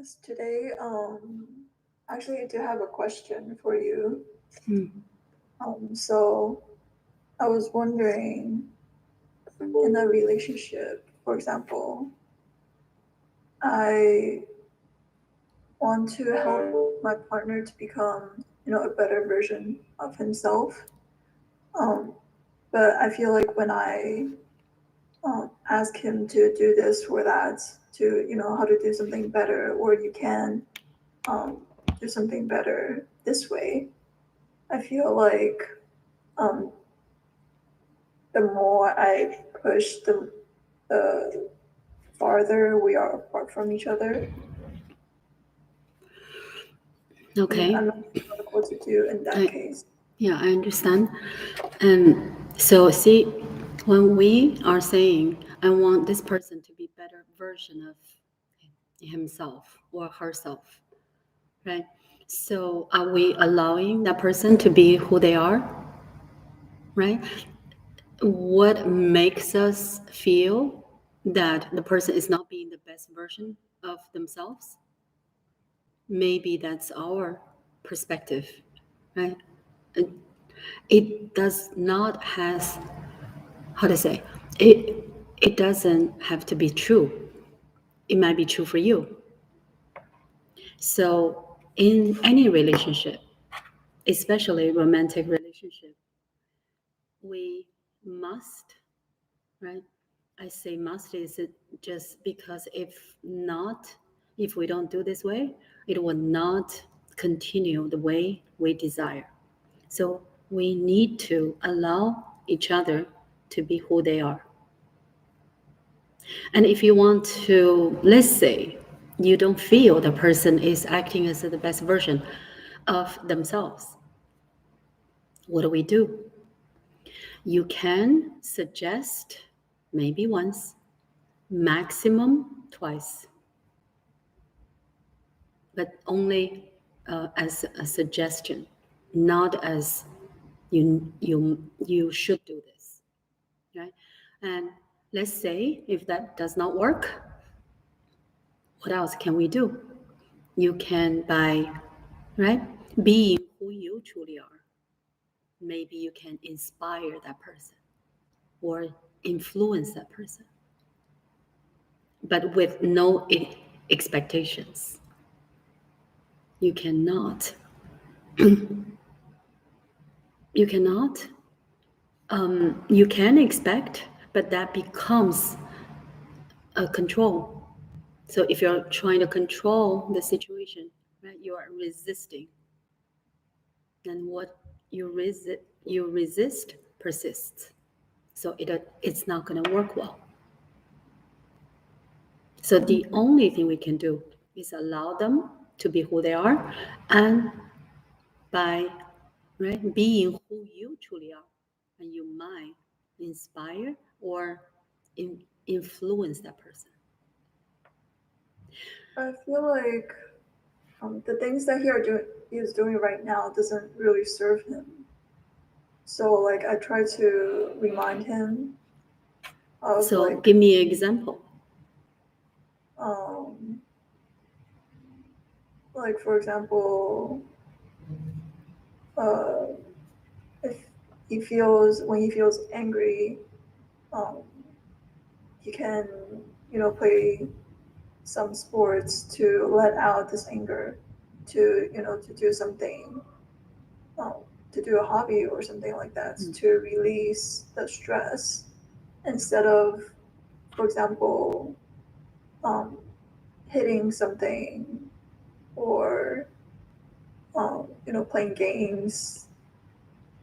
Yes, today, actually, I do have a question for you. Mm. So I was wondering, in a relationship, for example, I want to help my partner to become, a better version of himself. Um, but I feel like when I ask him to do this or that, to, how to do something better, or you can um, do something better this way, I feel like um, the more I push, the farther we are apart from each other. And Okay. I'm not sure like what to do in that I case. Yeah, I understand. So see, when we are saying I want this person to be better version of himself or herself, right? So are we allowing that person to be who they are, right? What makes us feel that the person is not being the best version of themselves? Maybe that's our perspective, right? It, it does not has how to say it. It doesn't have to be true. It might be true for you. So in any relationship, especially romantic relationship, we must, right? I say must is it just because if we don't do this way, it will not continue the way we desire. So we need to allow each other to be who they are. And if you want to, let's say, you don't feel the person is acting as the best version of themselves, what do we do? You can suggest maybe once, maximum twice, but only as a suggestion, not as you should do this, right? And let's say if that does not work, what else can we do? You can by right being who you truly are. Maybe you can inspire that person or influence that person, but with no expectations. You cannot. You cannot. You can expect, but that becomes a control. So if you're trying to control the situation, right, you are resisting. And what you resist persists. So it's not going to work well. So the only thing we can do is allow them to be who they are, and by right being who you truly are, and you might inspire or influence that person. I feel like the things that he is doing right now doesn't really serve him. So like I try to remind him of So give me an example. um, for example, uh, if when he feels angry, um, he can play some sports to let out this anger, to do something, um, to do a hobby or something like that, Mm. to release the stress instead of, for example, um, hitting something or playing games,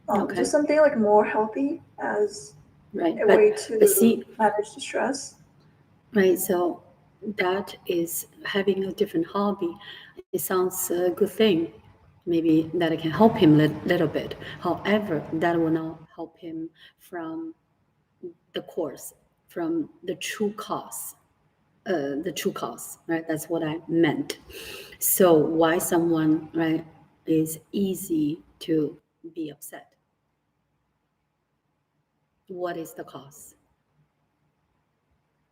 Okay, just something like more healthy as right, a way but to see, manage the stress. right, so that is having a different hobby. It sounds a good thing. Maybe that can help him a little bit. However, that will not help him from the course, from the true cause, right? That's what I meant. So why someone, right, is easy to be upset? What is the cause,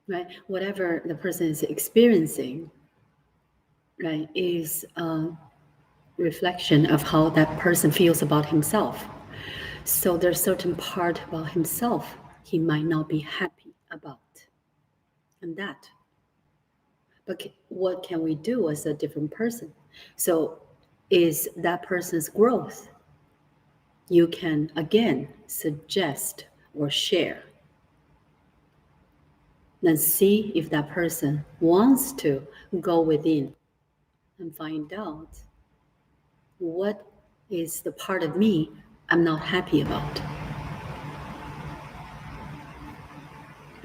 right? Whatever the person is experiencing, right, is a reflection of how that person feels about himself. So there's certain part about himself he might not be happy about, and that. But what can we do as a different person? So is that person's growth. You can again suggest or share. Then see if that person wants to go within and find out what is the part of me I'm not happy about.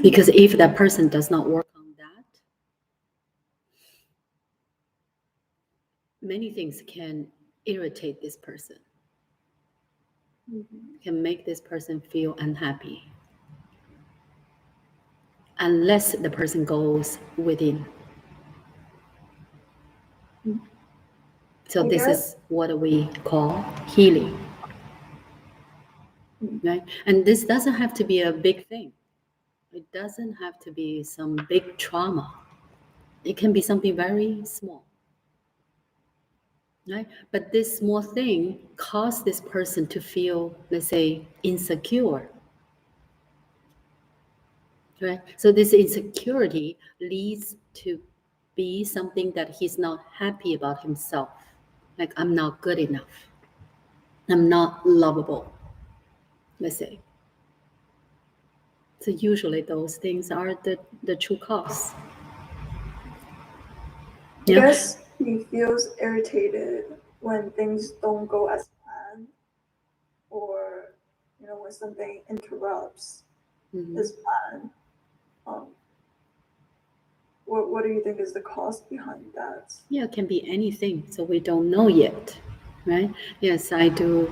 Because if that person does not work on that, many things can irritate this person, can make this person feel unhappy, unless the person goes within. So this is what we call healing, right? And this doesn't have to be a big thing. It doesn't have to be some big trauma. It can be something very small, right? But this small thing caused this person to feel, let's say, insecure, right? So this insecurity leads to be something that he's not happy about himself. Like, I'm not good enough. I'm not lovable, let's say. So usually those things are the true cause. I Yeah. guess he feels irritated when things don't go as planned, or when something interrupts Mhm. his plan. Um, what do you think is the cause behind that? Yeah, it can be anything. So we don't know yet, right? Yes, I do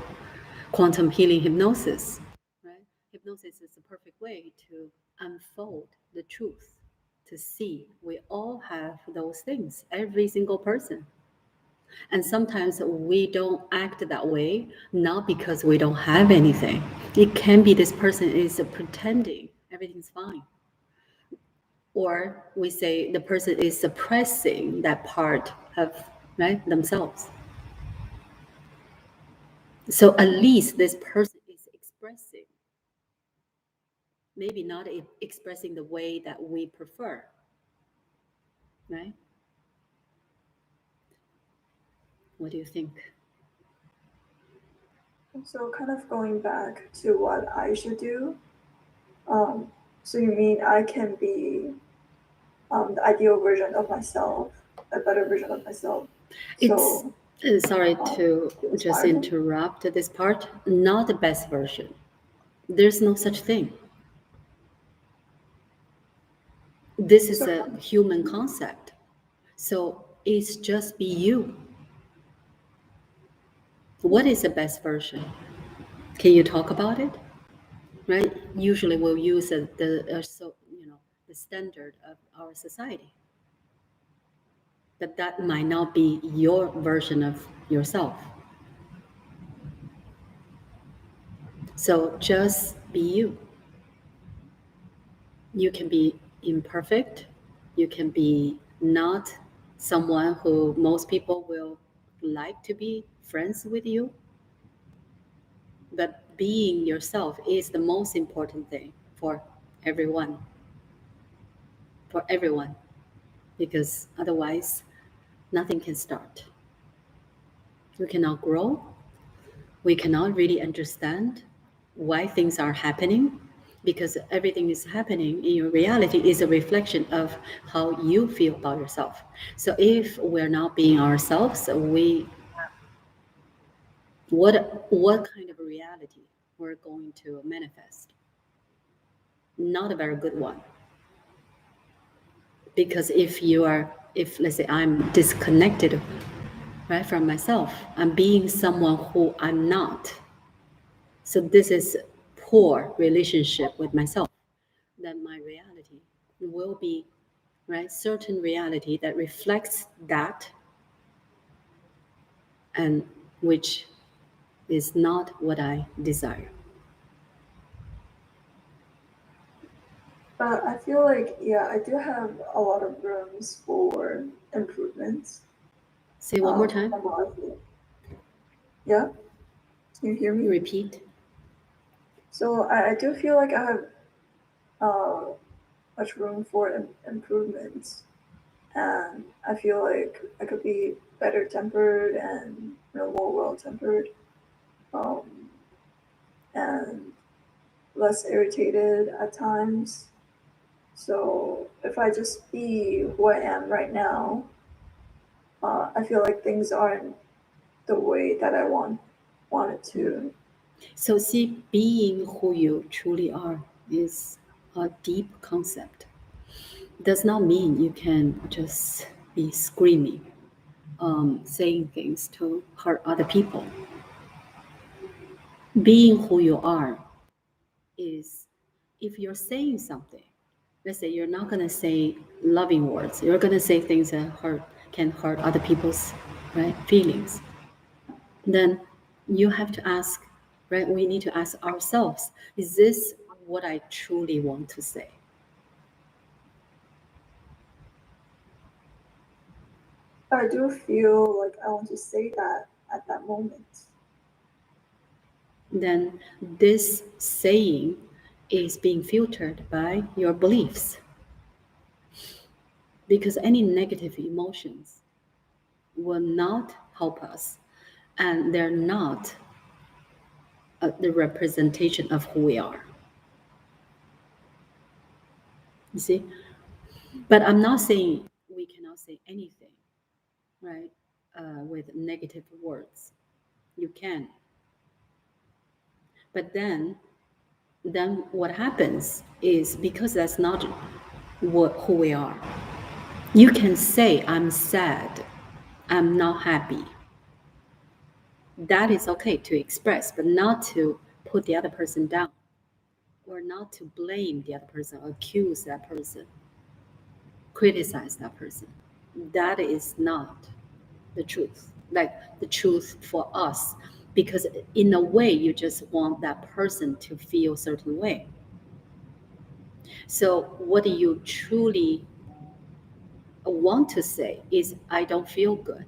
quantum healing hypnosis, right? Hypnosis is the perfect way to unfold the truth, to see we all have those things, every single person. And sometimes we don't act that way, not because we don't have anything. It can be this person is pretending everything's fine. Or we say the person is suppressing that part of, right, themselves. So at least this person is expressing, maybe not expressing the way that we prefer, right? What do you think? So kind of going back to what I should do. Um, so you mean I can be the ideal version of myself, a better version of myself. It's So sorry to to just inspire him. interrupt this part. Not the best version. There's no such thing. This is So a human concept. So it's just be you. What is the best version? Can you talk about it? Right? Usually we'll use the standard of our society. But that might not be your version of yourself. So just be you. You can be imperfect. You can be not someone who most people will like to be friends with you. But being yourself is the most important thing for everyone, for everyone, because otherwise nothing can start. We cannot grow. We cannot really understand why things are happening, because everything is happening in your reality is a reflection of how you feel about yourself. So if we're not being ourselves, what kind of a reality we're going to manifest? Not a very good one. Because if let's say I'm disconnected, right, from myself, I'm being someone who I'm not. So this is poor relationship with myself. Then my reality will be, right, certain reality that reflects that, and which is not what I desire. but I feel like, yeah, I do have a lot of rooms for improvements. Say one more time. Yeah, can you hear me? Repeat. So I do feel like I have much room for improvements, and I feel like I could be better tempered and more well tempered, um, and less irritated at times. So if I just be who I am right now, I feel like things aren't the way that I want it to. So see, being who you truly are is a deep concept. Does not mean you can just be screaming, saying things to hurt other people. Being who you are is, if you're saying something, let's say you're not going to say loving words, you're going to say things that can hurt other people's, right, feelings, then you have to ask, right, we need to ask ourselves, is this what I truly want to say? But I do feel like I want to say that at that moment. Then this saying is being filtered by your beliefs, because any negative emotions will not help us, and they're not the representation of who we are. You see? But I'm not saying we cannot say anything, right? With negative words. You can. But then what happens is, because that's not who we are. You can say, I'm sad, I'm not happy. That is okay to express, but not to put the other person down, or not to blame the other person, accuse that person, criticize that person. That is not the truth. Like the truth for us, because in a way you just want that person to feel a certain way. So what you truly want to say is, I don't feel good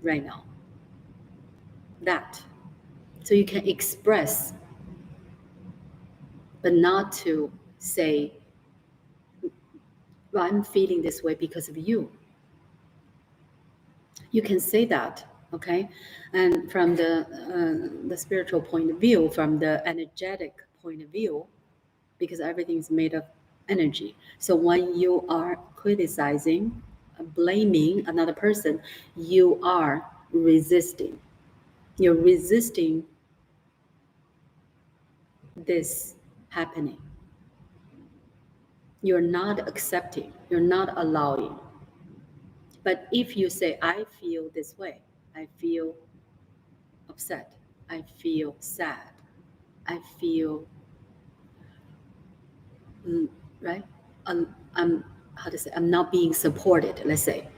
right now. That. So you can express, but not to say, well, I'm feeling this way because of you. You can say that, okay? And from the spiritual point of view, from the energetic point of view, because everything is made of energy. So when you are criticizing, blaming another person, you are resisting. You're resisting this happening. You're not accepting, you're not allowing. But if you say, I feel this way, I feel upset, I feel sad, I feel, right? I'm, how to say, I'm not being supported, let's say,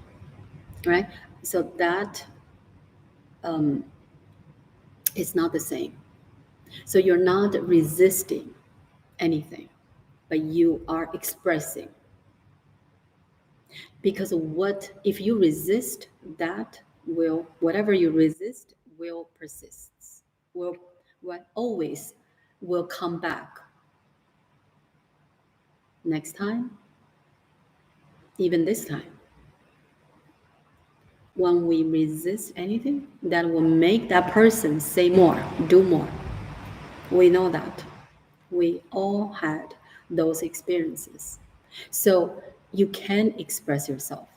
right? So that is not the same. So you're not resisting anything, but you are expressing. Because what if you resist, that will, whatever you resist will persist, will always will come back next time, even this time. When we resist anything, that will make that person say more, do more. We know that. We all had those experiences. So you can express yourself,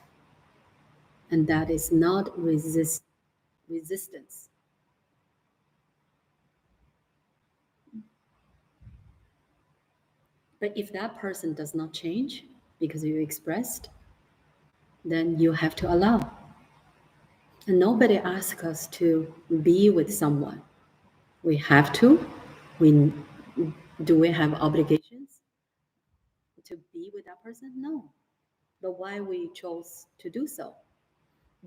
and that is not resistance. But if that person does not change because you expressed, then you have to allow. And nobody asks us to be with someone. We have to. We do we have obligations to be with that person? No. But why we chose to do so?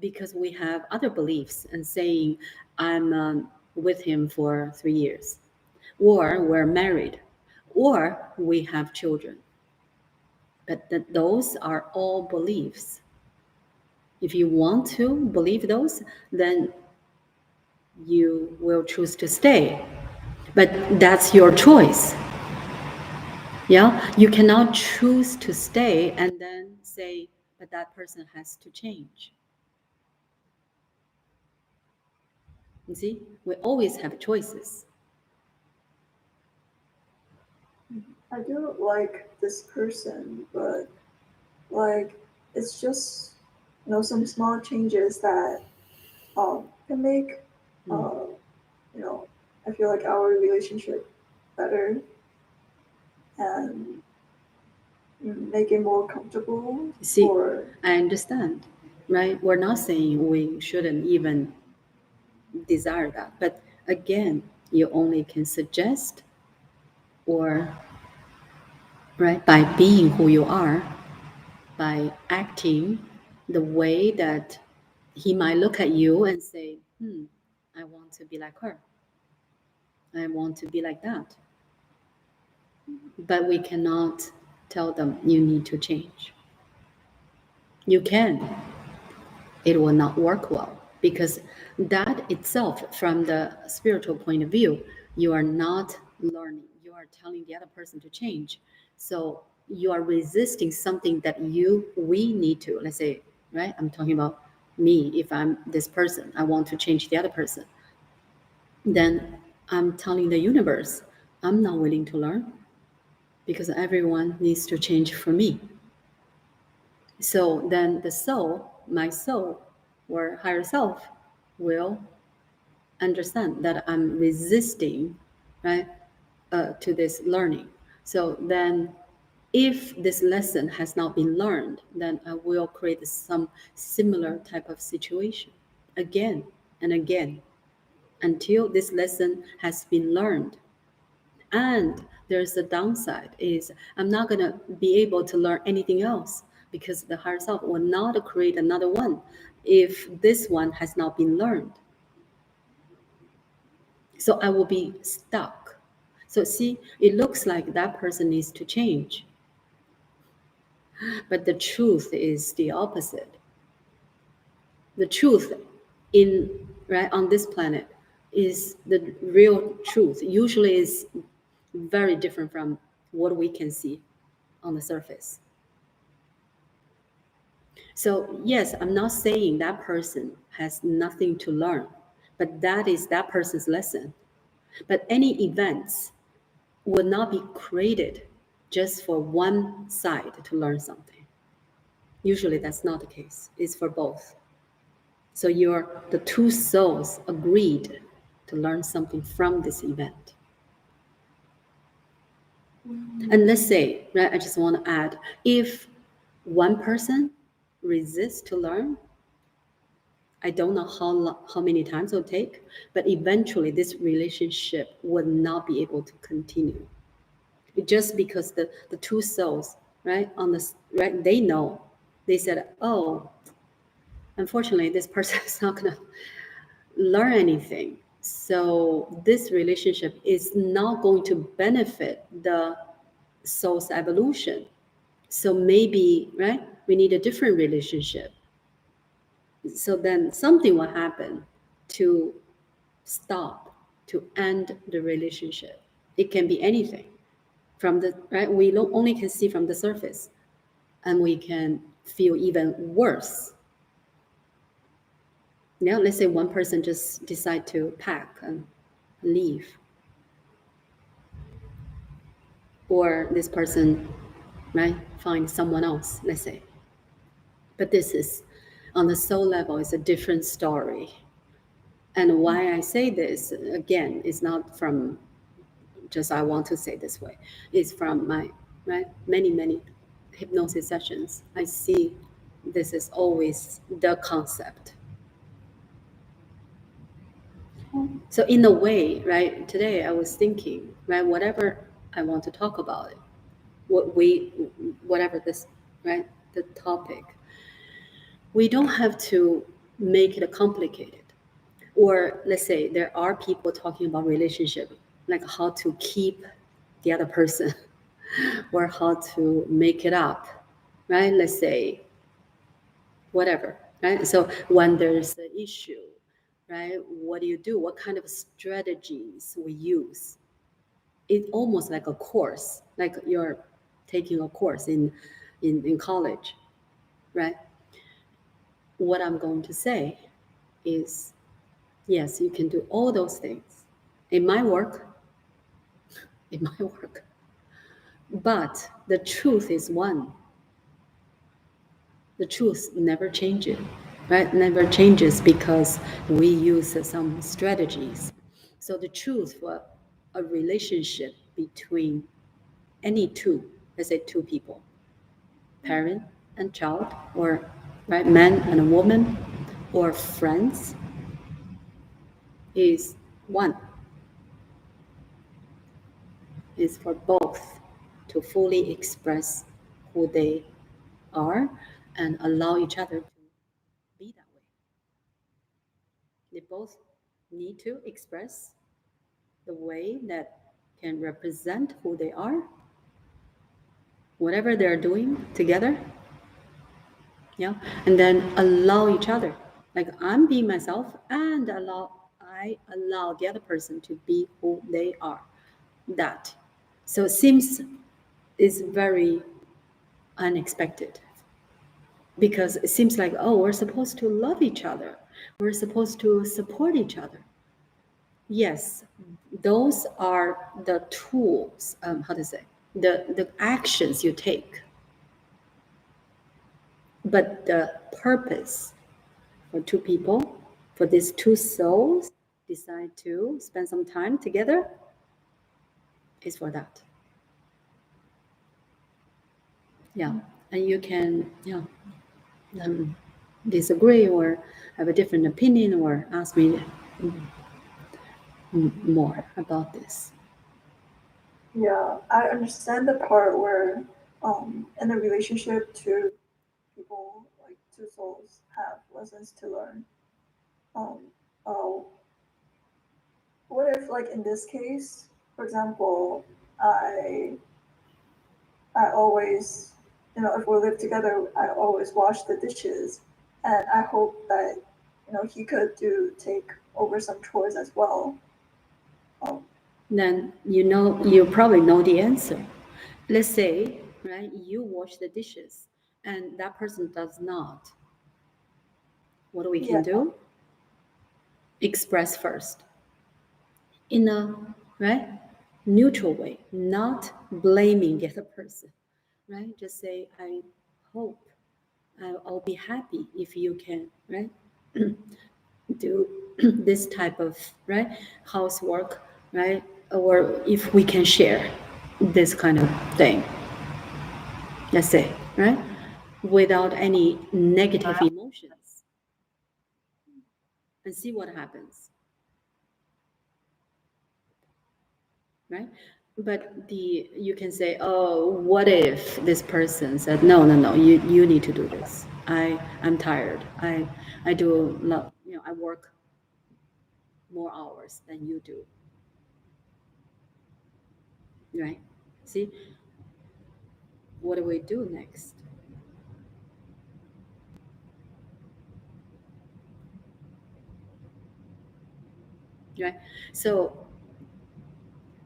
Because we have other beliefs and saying, I'm with him for 3 years, or we're married, or we have children. But those are all beliefs. If you want to believe those, then you will choose to stay. But that's your choice. Yeah, you cannot choose to stay and then say, but that person has to change. You see, we always have choices. I do like this person, but like it's just some small changes that can make you know I feel like our relationship better and make it more comfortable See, for. I understand, right? We're not saying we shouldn't even desire that, but again, you only can suggest, or right, by being who you are, by acting the way that he might look at you and say, I want to be like her, I want to be like that. But we cannot tell them you need to change. You can, it will not work well, because that itself, from the spiritual point of view, you are not learning, you are telling the other person to change. So you are resisting something that we need to, let's say, right, I'm talking about me. If I'm this person, I want to change the other person, then I'm telling the universe I'm not willing to learn, because everyone needs to change for me. So then the soul, my soul, or higher self, will understand that I'm resisting, right, to this learning. So then, if this lesson has not been learned, then I will create some similar type of situation again and again until this lesson has been learned. And there's a downside is I'm not going to be able to learn anything else, because the higher self will not create another one if this one has not been learned. So I will be stuck. So see, it looks like that person needs to change, but the truth is the opposite. The truth in right on this planet is the real truth. Usually is very different from what we can see on the surface. So yes, I'm not saying that person has nothing to learn, but that is that person's lesson. But any events will not be created just for one side to learn something. Usually that's not the case. It's for both. So the two souls agreed to learn something from this event. And let's say, right, I just want to add, if one person resists to learn, I don't know how many times it'll take, but eventually this relationship would not be able to continue. Just because the two souls, right, right, they know, they said, oh, unfortunately, this person is not going to learn anything. So this relationship is not going to benefit the soul's evolution. So maybe, right, we need a different relationship. So then something will happen to stop, to end the relationship. It can be anything from the, right, we only can see from the surface, and we can feel even worse. Now let's say one person just decide to pack and leave, or this person, right, find someone else, let's say. But this is on the soul level, is a different story. And why I say this again is not from just I want to say this way. It's from my, right, many hypnosis sessions. I see this is always the concept. So in a way, right, today I was thinking, right, whatever I want to talk about, whatever this, right, the topic, we don't have to make it complicated. Or let's say there are people talking about relationship, like how to keep the other person or how to make it up, right? Let's say whatever. right? So when there's an issue, right, what do you do? What kind of strategies we use? It's almost like a course, like you're taking a course in college, right? What I'm going to say is, yes, you can do all those things. It might work. It might work. But the truth is one. The truth never changes, right? Never changes because we use some strategies. So the truth for a relationship between any two, let's say two people, parent and child, or right, man and a woman, or friends, is one. Is for both to fully express who they are and allow each other to be that way. They both need to express the way that can represent who they are, whatever they're doing together, yeah, and then allow each other. Like I'm being myself, and I allow the other person to be who they are. That. So it seems is very unexpected because it seems like, oh, we're supposed to love each other. We're supposed to support each other. Yes, those are the tools, how to say, the actions you take. But the purpose for two people, for these two souls, decide to spend some time together is for that. Yeah, and you can, disagree or have a different opinion or ask me more about this. Yeah, I understand the part where in a relationship two people, like two souls, have lessons to learn. Um oh, what if, like, in this case, for example, I I always, if we live together, I always wash the dishes, and I hope that, he could take over some chores as well. Um, Then you probably know the answer. Let's say, right, you wash the dishes and that person does not. What we yeah, can do? Express first in a right neutral way, not blaming the other person, right? Just say, I hope I'll be happy if you can, right, do this type of right housework, right, or if we can share this kind of thing, let's say, right, without any negative emotions, and see what happens, right? But you can say, oh, what if this person said, no, no, no, you need to do this. I'm tired. I do love, I work more hours than you do, right? See, what do we do next? Right? So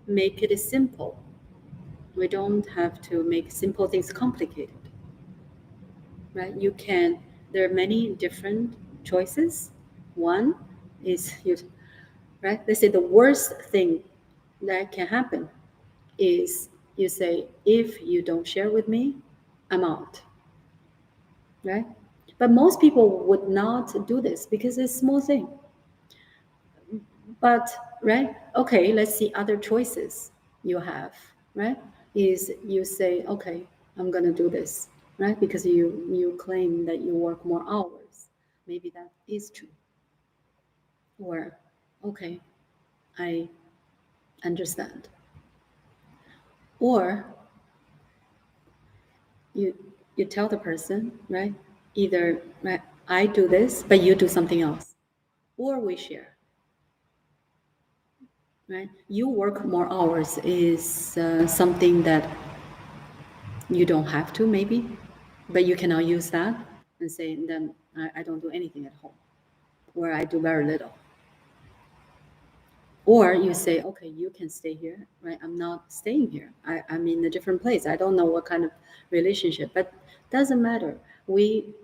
make it simple. We don't have to make simple things complicated, right? You can, there are many different choices. One is you, right? Let's say the worst thing that can happen is you say, if you don't share with me, I'm out, right? But most people would not do this because it's a small thing. But, right, okay, let's see other choices you have, right? Is you say, okay, I'm gonna do this, right? Because you claim that you work more hours. Maybe that is true. Or, okay, I understand. Or you you tell the person, right? Either, right, I do this, but you do something else. Or we share, right? You work more hours is something that you don't have to, maybe, but you cannot use that and say, then I don't do anything at home, or I do very little. Or you say, okay, you can stay here, right? I'm not staying here. I'm in a different place. I don't know what kind of relationship, but doesn't matter. We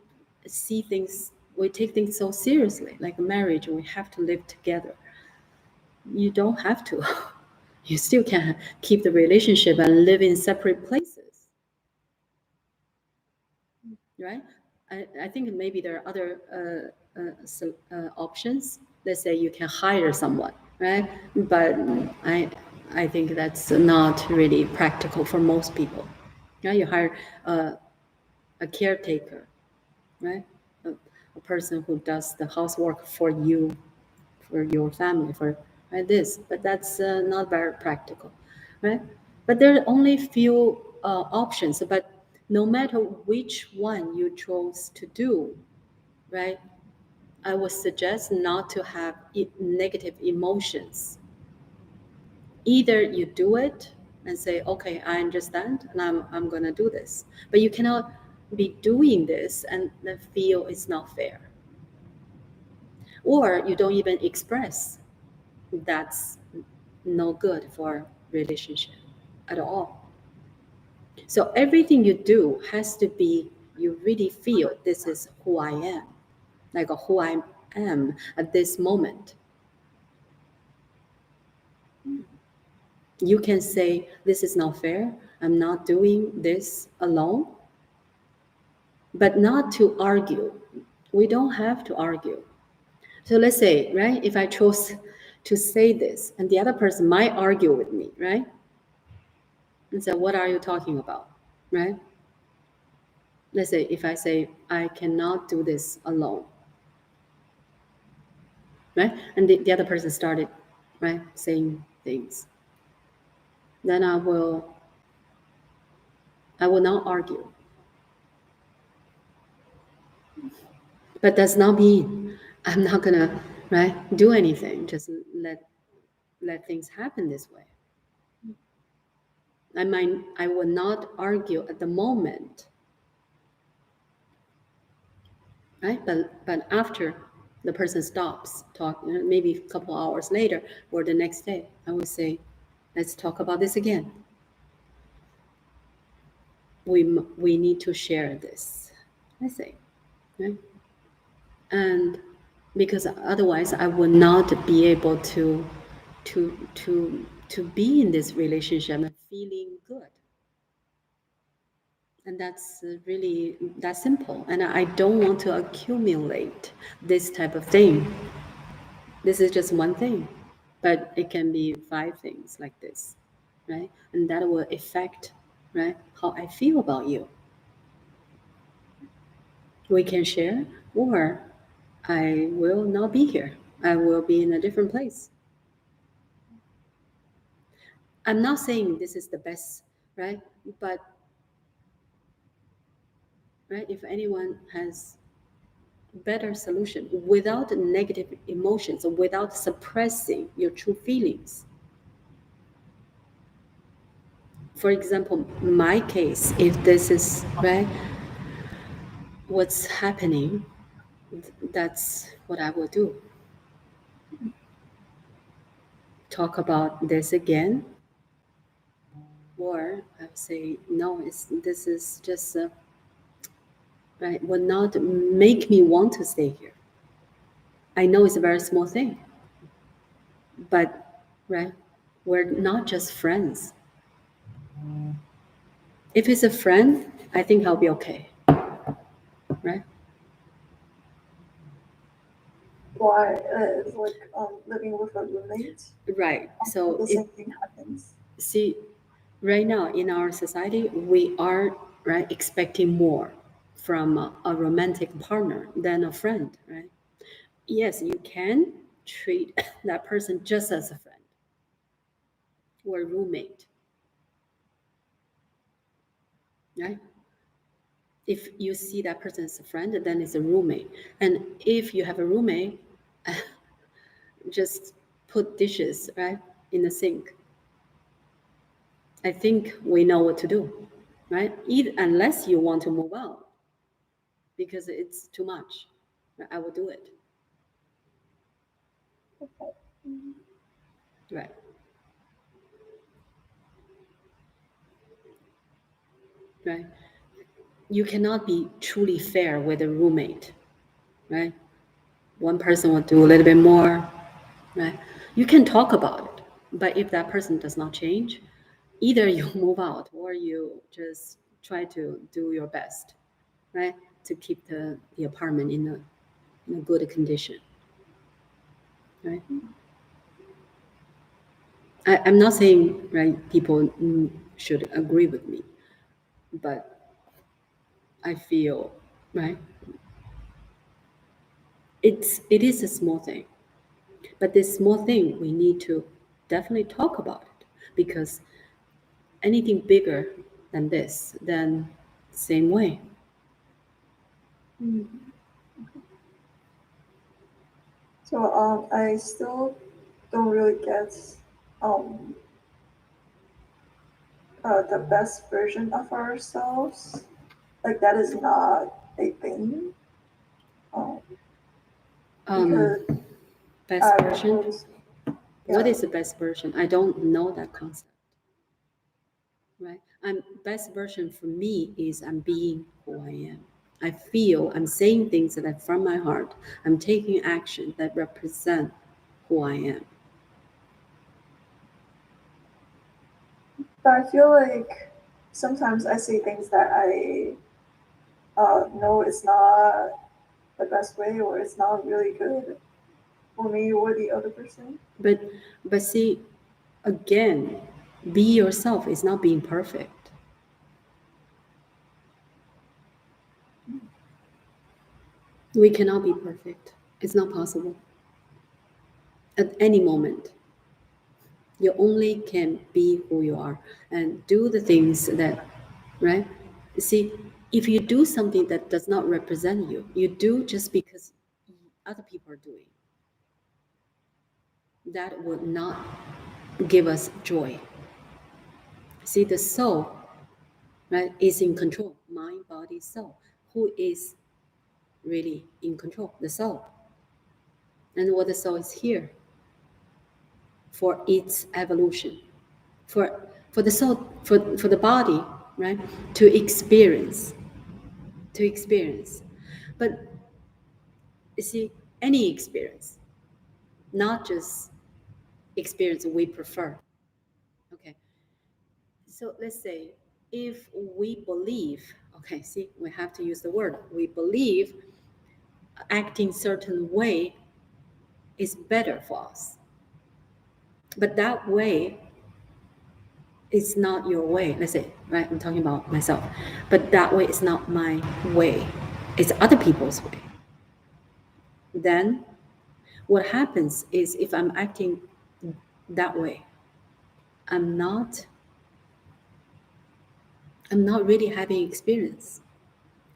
see things, we take things so seriously, like marriage, we have to live together. You don't have to. You still can keep the relationship and live in separate places, right? I think maybe there are other options. Let's say you can hire someone, right? But I, I think that's not really practical for most people. Yeah, you hire a caretaker, right? A person who does the housework for you, for your family, for right, this. But that's not very practical, right? But there are only few options. But no matter which one you chose to do, right? I would suggest not to have negative emotions. Either you do it and say, okay, I understand, and I'm going to do this. But you cannot be doing this and then feel it's not fair. Or you don't even express. That's no good for relationship at all. So everything you do has to be, you really feel this is who I am, like who I am at this moment. You can say, this is not fair. I'm not doing this alone, but not to argue. We don't have to argue. So let's say, right, if I chose to say this and the other person might argue with me, right? And say, what are you talking about, right? Let's say if I say, I cannot do this alone, right? And the other person started, right, saying things. Then I will not argue. But does not mean I'm not gonna, right, do anything. Just let things happen this way. I will not argue at the moment, right? But after the person stops talking, maybe a couple hours later or the next day, I will say, let's talk about this again. We need to share this, I say, right? And because otherwise I will not be able to be in this relationship and feeling good. And that's really that simple. And I don't want to accumulate this type of thing. This is just one thing, but it can be 5 things like this, right? And that will affect, right, how I feel about you. We can share, or I will not be here. I will be in a different place. I'm not saying this is the best, right? But right, if anyone has better solution without negative emotions, without suppressing your true feelings. For example, my case, if this is right, what's happening, that's what I will do. Talk about this again, or I would say no. This is just right. Will not make me want to stay here. I know it's a very small thing, but right, we're not just friends. If it's a friend, I think I'll be okay, right? Why is like living with a roommate? Right. So The same thing happens. see, right now in our society, we are right expecting more from a romantic partner than a friend, right? Yes, you can treat that person just as a friend or a roommate, right? If you see that person as a friend, then it's a roommate. And if you have a roommate, just put dishes right in the sink. I think we know what to do, right? Unless you want to move out because it's too much. I will do it. Okay. Mhm. Right. Right. You cannot be truly fair with a roommate, right? One person will do a little bit more, right? You can talk about it, but if that person does not change, either you move out or you just try to do your best, right, to keep the apartment in a good condition, right? I'm not saying right people should agree with me, but I feel right. It is a small thing, but this small thing we need to definitely talk about it because anything bigger than this, then same way. Mhm. So I still don't really get um the best version of ourselves. Like that is not a thing. Um, Um, because best I version. was What yeah. is the best version? I don't know that concept, right? Best version for me is I'm being who I am. I feel I'm saying things that are from my heart. I'm taking action that represent who I am. But I feel like sometimes I say things that I know it's not the best way or it's not really good for me or the other person. But but see, again, be yourself is not being perfect. We cannot be perfect. It's not possible. At any moment, you only can be who you are and do the things that, right? See, if you do something that does not represent you, you do just because other people are doing, that would not give us joy. See, the soul, right, is in control. Mind, body, soul. Who is really in control? The soul. And what the soul is here for its evolution, for the soul, for the body, right, to experience, to experience. But you see, any experience, not just experience we prefer. Okay, so let's say if we believe, okay, see, we have to use the word, we believe acting certain way is better for us, but that way is not your way. Let's say, right, I'm talking about myself, but that way is not my way, it's other people's way. Then what happens is if I'm acting that way, i'm not I'm not really having experience.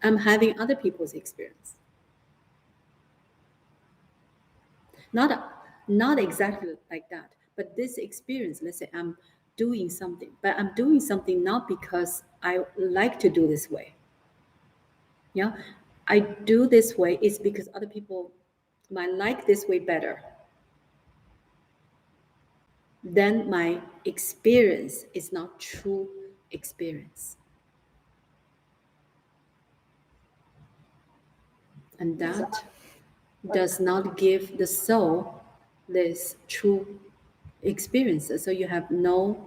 I'm having other people's experience. Not not exactly like that, but this experience, let's say I'm doing something, but I'm doing something not because I like to do this way. Yeah. I do this way is because other people might like this way better. Then my experience is not true experience. And Because that like does not give the soul this true experience. So you have no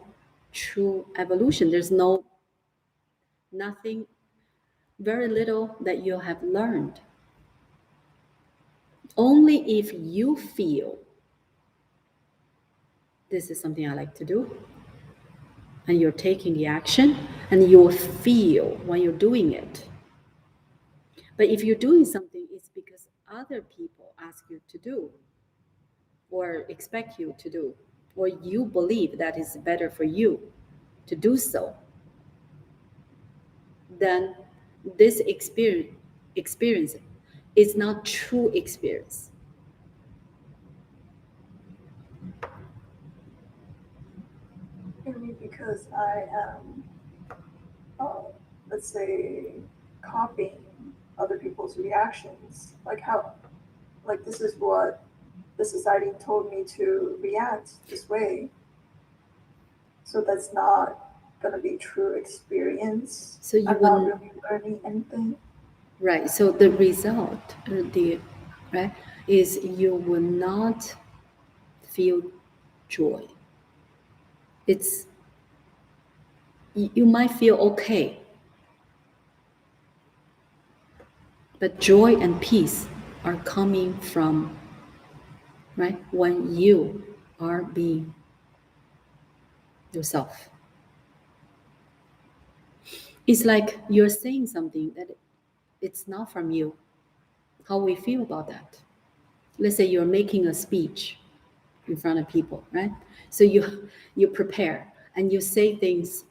true evolution. There's no nothing, very little that you have learned. Only if you feel this is something I like to do, and you're taking the action, and you'll feel when you're doing it. But if you're doing something, it's because other people ask you to do, or expect you to do, or you believe that is better for you to do so, then this experience is not true experience. maybe because I am uh, let's say copying other people's reactions. Like how, like this is what the society told me to react this way. So that's not gonna be true experience. So you I'm not wouldn't, really learning anything. right? So the result, the right, is you will not feel joy. It's you might feel okay, but joy and peace are coming from, right, when you are being yourself. It's like you're saying something that it's not from you. How we feel about that? Let's say you're making a speech in front of people, right? So you prepare and you say things,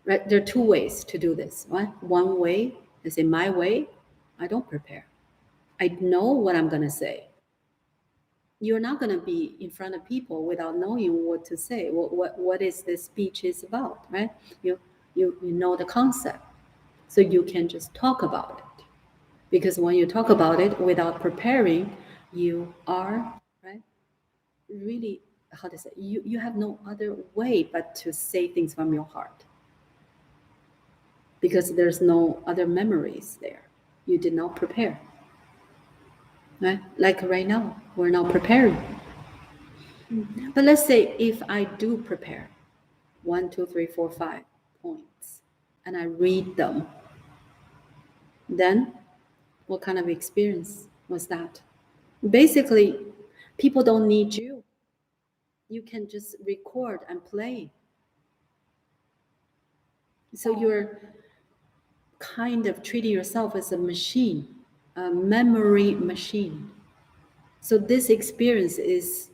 right? There are two ways to do this, right? One way, let's say my way, I don't prepare. I know what I'm gonna say. You're not gonna be in front of people without knowing what to say. What is this speech is about, right? You you know the concept, so you can just talk about it. Because when you talk about it without preparing, you are right really, how to say, you have no other way but to say things from your heart, because there's no other memories there. You did not prepare, right? Like right now we're not preparing. Mhm. But let's say if I do prepare 1, 2, 3, 4, 5 points and I read them, then what kind of experience was that? Basically, people don't need you. You can just record and play. So you're kind of treating yourself as a machine, a memory machine. So this experience is,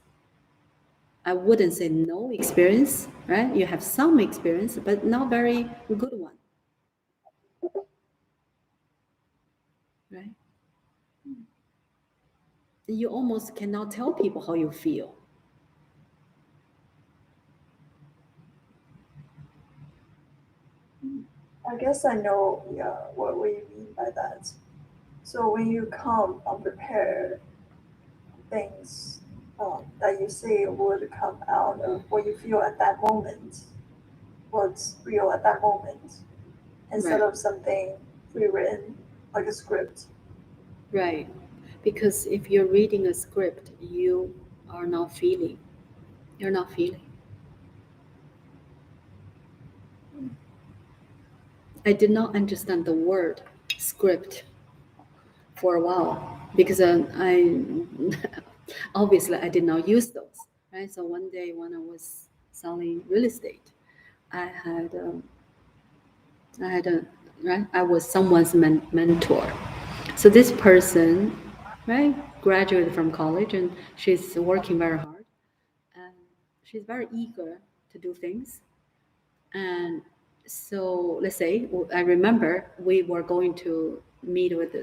I wouldn't say no experience, right? You have some experience, but not very good one, right? You almost cannot tell people how you feel. I guess I know, yeah, what you mean by that. So when you come unprepared, things that you say would come out of what you feel at that moment, what's real at that moment, instead Right, of something pre-written, like a script. right. Because if you're reading a script, you are not feeling. You're not feeling. I did not understand the word script for a while because I obviously I did not use those, right? So one day when I was selling real estate, I had I had a right. I was someone's mentor. So this person, right, graduated from college and she's working very hard and she's very eager to do things. And so let's say I remember we were going to meet with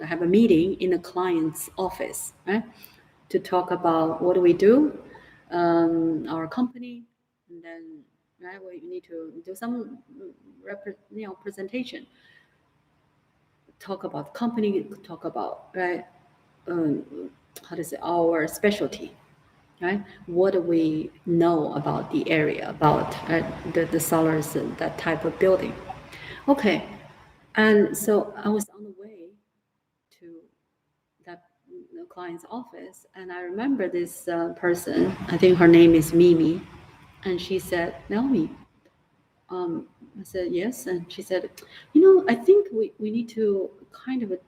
have a meeting in a client's office, right, to talk about what do we do, our company, and then right we need to do some presentation, talk about the company, talk about right, how to say our specialty, right? What do we know about the area, about the sellers and that type of building? Okay, and so I was on the way to that client's office, and I remember this person. I think her name is Mimi, and she said, "Naomi." I said yes, and she said, I think we need to kind of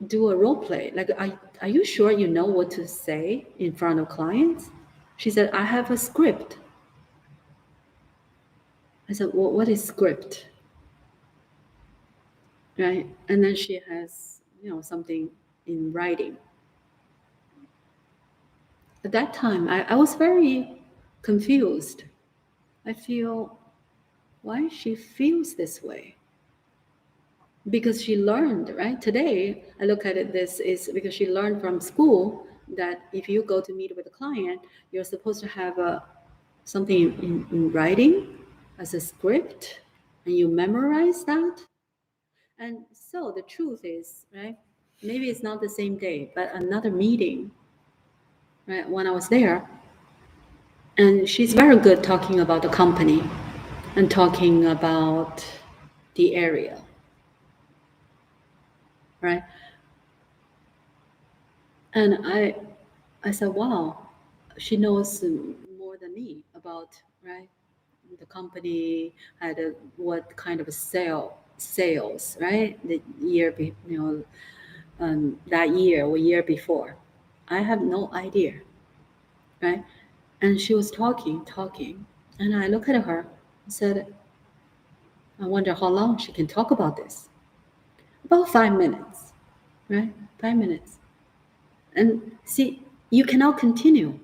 do a role play. Like, are you sure you know what to say in front of clients? She said, I have a script. I said, well, what is script? Right? And then she has, something in writing. At that time, I was very confused. I feel why she feels this way. Because she learned, right? Today, I look at it this is because she learned from school that if you go to meet with a client, you're supposed to have something in writing as a script, and you memorize that. And so the truth is, right? Maybe it's not the same day, but another meeting, right? When I was there, and she's very good talking about the company and talking about the area, right? And I said, wow, she knows more than me about, right? The company had what kind of sales, right? The year, that year or year before. I have no idea, right? And she was talking, and I look at her and said, I wonder how long she can talk about this. About 5 minutes, right? 5 minutes. And see, you cannot continue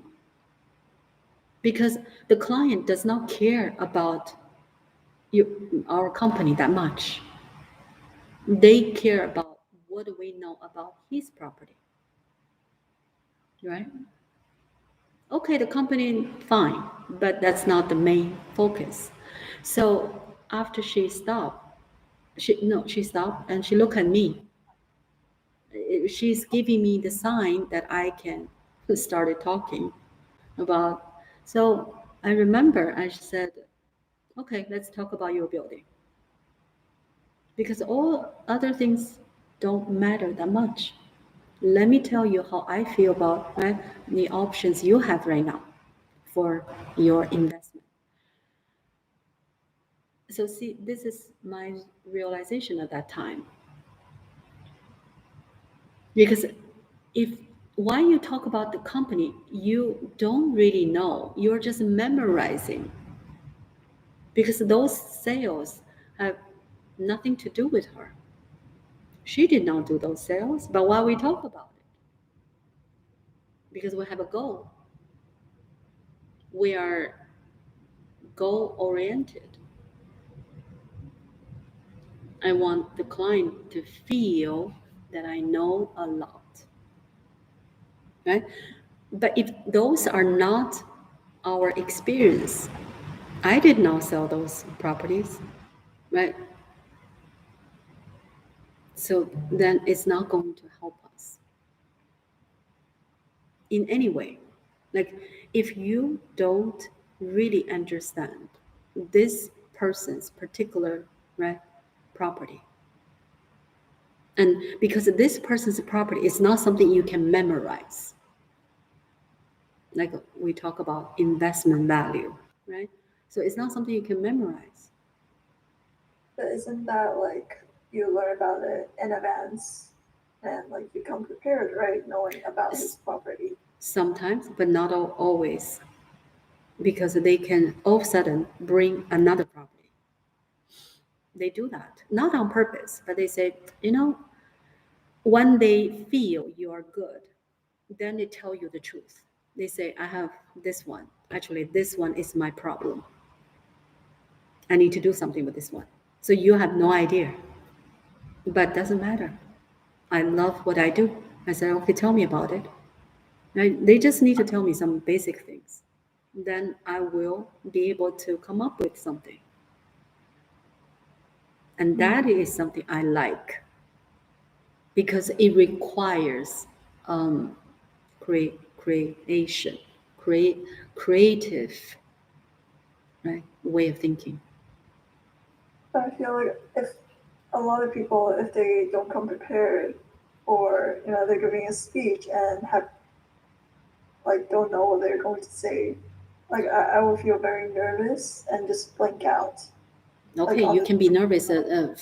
because the client does not care about our company that much. They care about what do we know about his property, right? Okay, the company, fine, but that's not the main focus. So after she stopped, she stopped and she looked at me. She's giving me the sign that I can started talking about. So I remember I said, okay, let's talk about your building. Because all other things don't matter that much. Let me tell you how I feel about, right, the options you have right now for your investment. So see, this is my realization at that time. Because if while you talk about the company, you don't really know, you're just memorizing. Because those sales have nothing to do with her. She did not do those sales, but why we talk about it? Because we have a goal. We are goal oriented. I want the client to feel that I know a lot, right? But if those are not our experience, I did not sell those properties, right? So then it's not going to help us in any way. Like if you don't really understand this person's particular, right, property, and because this person's property is not something you can memorize, like we talk about investment value, right? So it's not something you can memorize. But isn't that like you learn about it in advance and like you come prepared, right? Knowing about his property. Sometimes, but not always, because they can all of a sudden bring another property. They do that, not on purpose, but they say, when they feel you are good, then they tell you the truth. They say, I have this one. Actually, this one is my problem. I need to do something with this one. So you have no idea. But doesn't matter. I love what I do. I said, okay, tell me about it. Right? They just need to tell me some basic things. Then I will be able to come up with something. And that is something I like because it requires creation, creative, right, way of thinking. But I feel like if a lot of people, if they don't come prepared, or they're giving a speech and have like don't know what they're going to say, like I will feel very nervous and just blank out. Like Okay, on you the can be nervous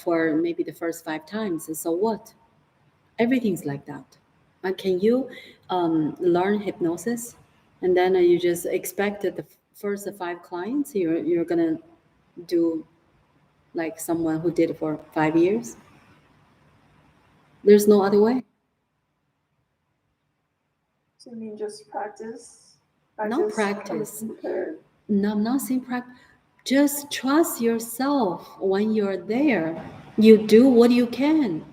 for maybe the first 5 times, and so what? Everything's like that. Can you learn hypnosis, and then you just expect that the first 5 clients you're gonna do like someone who did it for 5 years? There's no other way. so you mean just practice, Not coming practice. prepared. No, I'm not saying practice. Just trust yourself when you're there. You do what you can.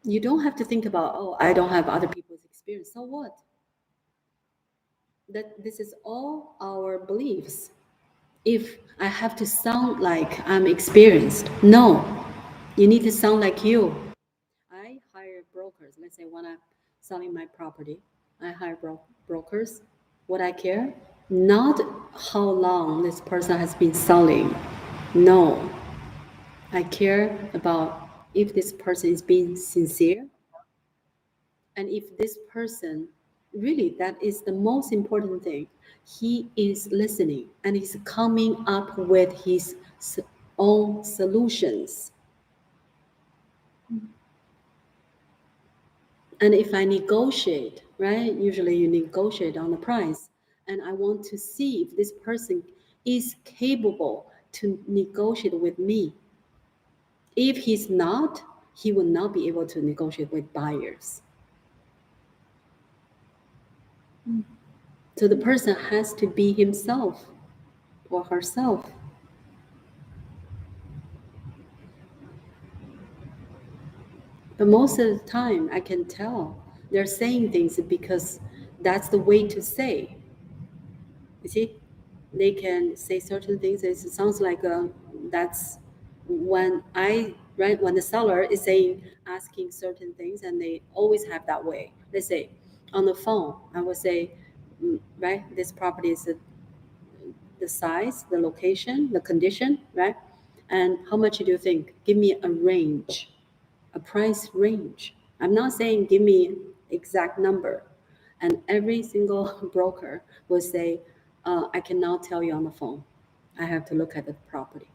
You don't have to think about, oh, I don't have other people's experience. So what? That this is all our beliefs. If I have to sound like I'm experienced, no, you need to sound like you. I hire brokers. Let's say when I'm selling my property, I hire brokers. What I care, not how long this person has been selling. No, I care about if this person is being sincere, and if this person, really, that is the most important thing, he is listening and he's coming up with his own solutions. And if I negotiate, right, usually you negotiate on the price, and I want to see if this person is capable to negotiate with me. If he's not, he will not be able to negotiate with buyers. So the person has to be himself or herself. But most of the time, I can tell they're saying things because that's the way to say. You see, they can say certain things. It sounds like that's when right, when the seller is saying, asking certain things, and they always have that way. Let's say on the phone, I would say, right, this property is the size, the location, the condition, right? And how much do you think? Give me a range, a price range. I'm not saying give me exact number. And every single broker will say, I cannot tell you on the phone. I have to look at the property.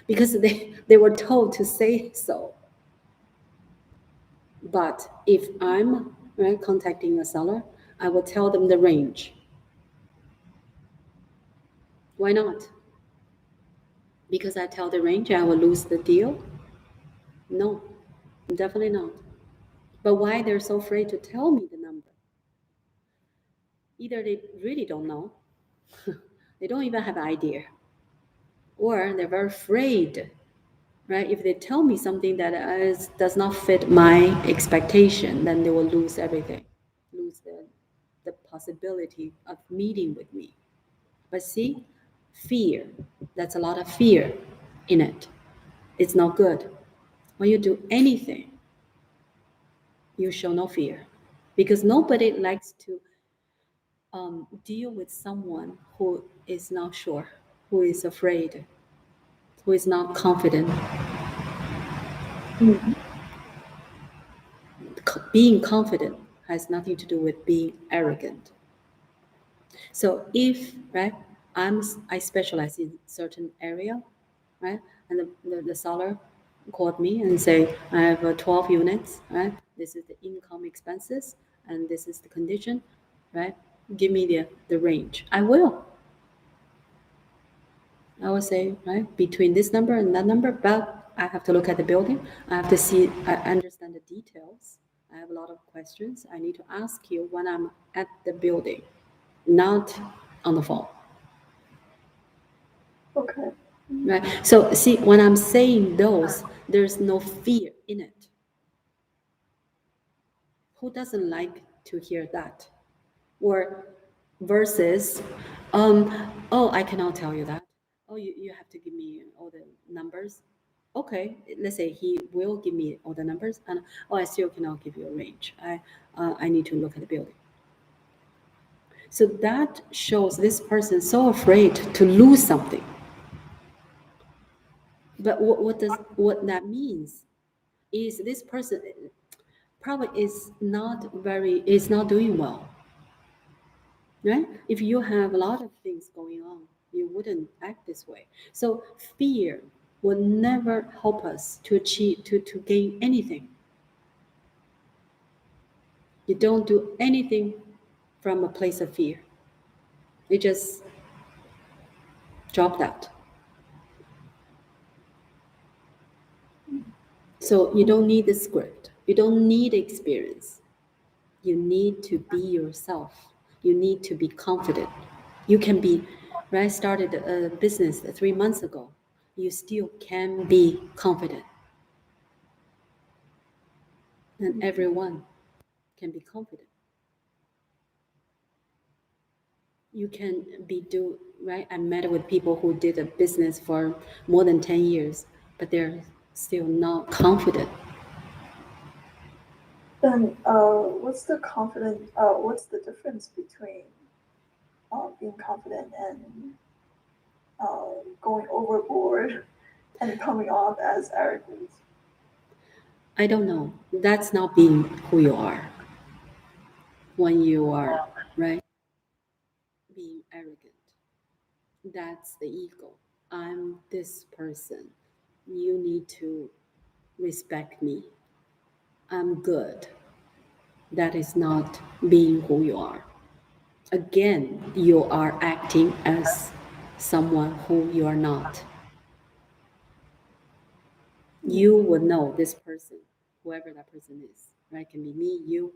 Because they were told to say so. But if I'm right, contacting a seller, I will tell them the range. Why not? Because I tell the range, I will lose the deal? No, definitely not. But why they're so afraid to tell me the number? Either they really don't know, they don't even have an idea, or they're very afraid, right? If they tell me something that does not fit my expectation, then they will lose everything, lose the possibility of meeting with me. But see, fear, that's a lot of fear in it. It's not good. When you do anything, you show no fear, because nobody likes to deal with someone who is not sure, who is afraid, who is not confident. Being confident has nothing to do with being arrogant. So if, right, I specialize in certain area, right, and the seller called me and say, I have 12 units, right, this is the income expenses and this is the condition, right, give me the range. I will say, right, between this number and that number, but I have to look at the building. I have to see, I understand the details. I have a lot of questions I need to ask you when I'm at the building, not on the phone. Okay. Right? So see, when I'm saying those, there's no fear in it. Who doesn't like to hear that? Or versus, oh, I cannot tell you that. Oh, you have to give me all the numbers. Okay, let's say he will give me all the numbers, and oh, I still cannot give you a range. I need to look at the building. So that shows this person so afraid to lose something. But what that means is this person probably is not doing well, right? If you have a lot of things going on, you wouldn't act this way. So fear will never help us to achieve to gain anything. You don't do anything from a place of fear. You just drop that. So you don't need the script. You don't need experience. You need to be yourself. You need to be confident. You can be, right? Started a business 3 months ago. You still can be confident. And everyone can be confident. You can right. I met with people who did a business for more than 10 years, but they're still not confident. Then, what's the difference between being confident and going overboard and coming off as arrogant? I don't know. That's not being who you are. When you are, right, being arrogant, that's the ego. I'm this person. You need to respect me. I'm good. That is not being who you are. Again, you are acting as someone who you are not. You would know this person, whoever that person is, right? Can be me, you.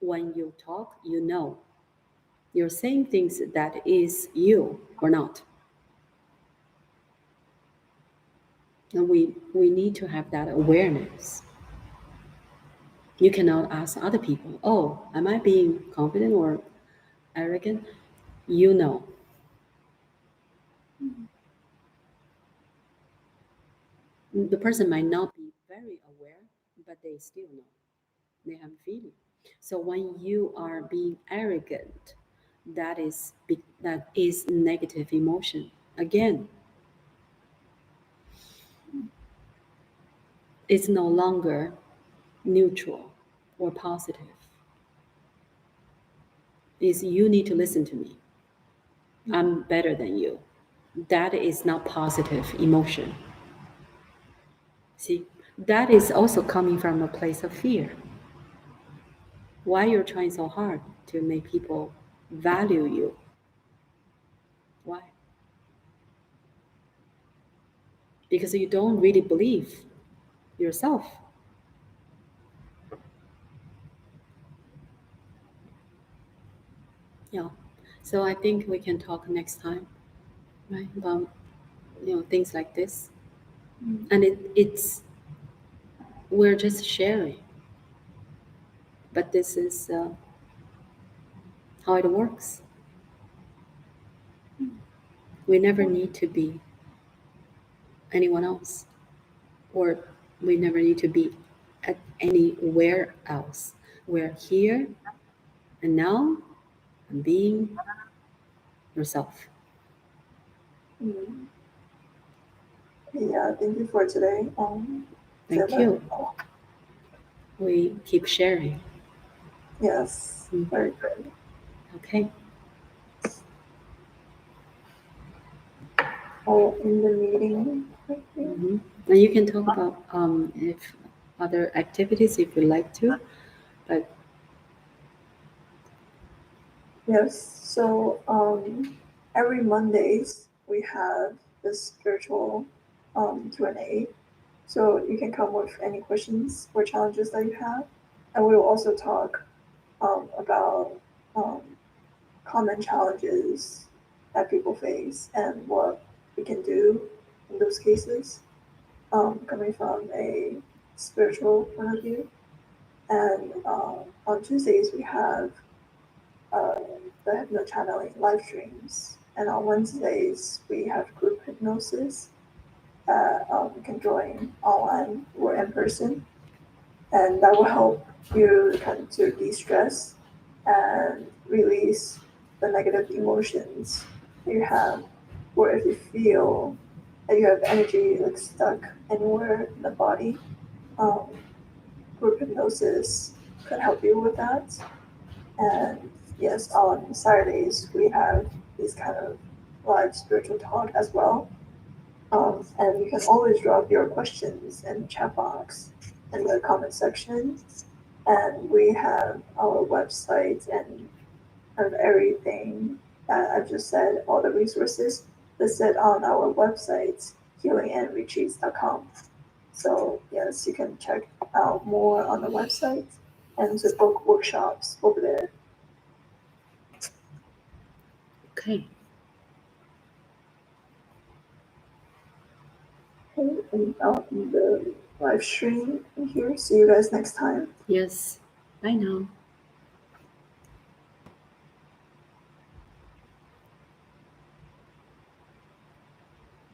When you talk, you know. You're saying things that is you or not. And we need to have that awareness. You cannot ask other people, oh, am I being confident or arrogant? You know. The person might not be very aware, but they still know. They have a feeling. So when you are being arrogant, that is negative emotion. Again, it's no longer neutral or positive. Is you need to listen to me. I'm better than you. That is not positive emotion. See, that is also coming from a place of fear. Why you're trying so hard to make people value you? Why? Because you don't really believe yourself. Yeah. So I think we can talk next time, right? About things like this. And it's we're just sharing, but this is how it works. We never need to be anyone else, or we never need to be at anywhere else. We're here and now, and being yourself. Mm. Yeah, thank you for today. Thank you. We keep sharing. Yes, very good. Okay. I'll end the meeting right here. And you can talk about if other activities if you like to, but Yes, so every Mondays we have this spiritual Q&A. So you can come with any questions or challenges that you have. And we will also talk about um, common challenges that people face and what we can do in those cases, coming from a spiritual point of view. And on Tuesdays, we have uh, the hypno channeling live streams. And on Wednesdays, we have group hypnosis that you can join online or in person. And that will help you kind of to de stress and release the negative emotions that you have. Or if you feel that you have energy like stuck anywhere in the body, um, group hypnosis could help you with that. And yes, on Saturdays we have these kind of live spiritual talk as well. And you can always drop your questions in the chat box in the comment section. And we have our website and kind of everything that I've just said, all the resources listed on our website, healingandretreats.com. So yes, you can check out more on the website and to book workshops over there. okay. Okay, and the live stream here. See you guys next time. Yes. Bye now.